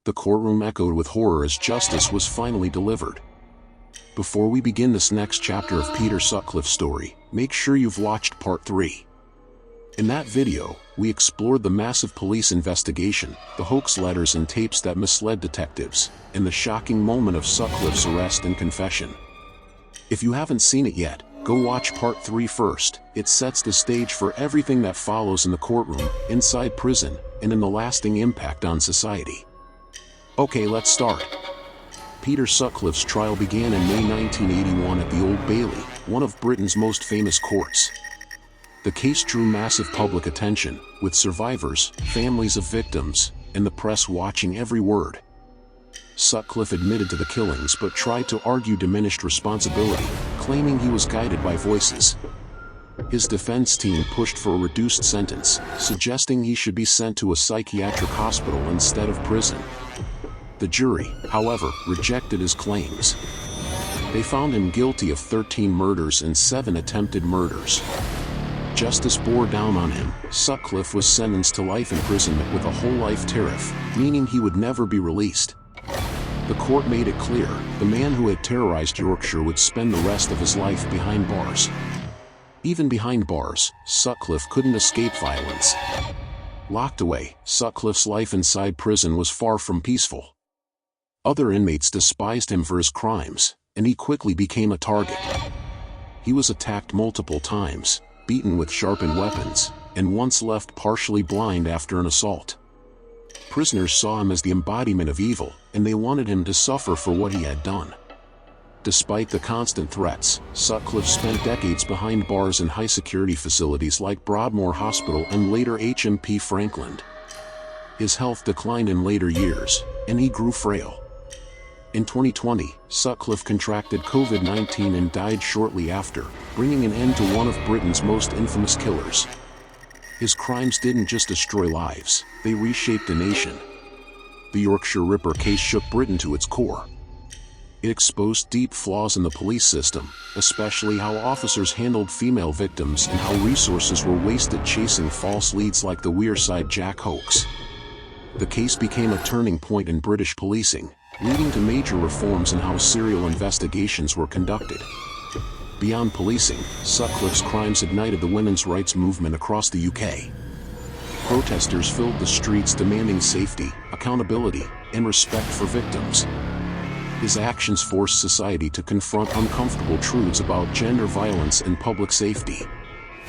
The courtroom echoed with horror as justice was finally delivered. Before we begin this next chapter of Peter Sutcliffe's story, make sure you've watched part 3. In that video, we explored the massive police investigation, the hoax letters and tapes that misled detectives, and the shocking moment of Sutcliffe's arrest and confession. If you haven't seen it yet, go watch part 3 first. It sets the stage for everything that follows in the courtroom, inside prison, and in the lasting impact on society. Okay, let's start. Peter Sutcliffe's trial began in May 1981 at the Old Bailey, one of Britain's most famous courts. The case drew massive public attention, with survivors, families of victims, and the press watching every word. Sutcliffe admitted to the killings but tried to argue diminished responsibility, claiming he was guided by voices. His defense team pushed for a reduced sentence, suggesting he should be sent to a psychiatric hospital instead of prison. The jury, however, rejected his claims. They found him guilty of 13 murders and 7 attempted murders. Justice bore down on him. Sutcliffe was sentenced to life imprisonment with a whole-life tariff, meaning he would never be released. The court made it clear, the man who had terrorized Yorkshire would spend the rest of his life behind bars. Even behind bars, Sutcliffe couldn't escape violence. Locked away, Sutcliffe's life inside prison was far from peaceful. Other inmates despised him for his crimes, and he quickly became a target. He was attacked multiple times, beaten with sharpened weapons, and once left partially blind after an assault. Prisoners saw him as the embodiment of evil, and they wanted him to suffer for what he had done. Despite the constant threats, Sutcliffe spent decades behind bars in high-security facilities like Broadmoor Hospital and later HMP Frankland. His health declined in later years, and he grew frail. In 2020, Sutcliffe contracted COVID-19 and died shortly after, bringing an end to one of Britain's most infamous killers. His crimes didn't just destroy lives, they reshaped a nation. The Yorkshire Ripper case shook Britain to its core. It exposed deep flaws in the police system, especially how officers handled female victims and how resources were wasted chasing false leads like the Wearside Jack hoax. The case became a turning point in British policing, leading to major reforms in how serial investigations were conducted. Beyond policing, Sutcliffe's crimes ignited the women's rights movement across the UK. Protesters filled the streets demanding safety, accountability, and respect for victims. His actions forced society to confront uncomfortable truths about gender violence and public safety.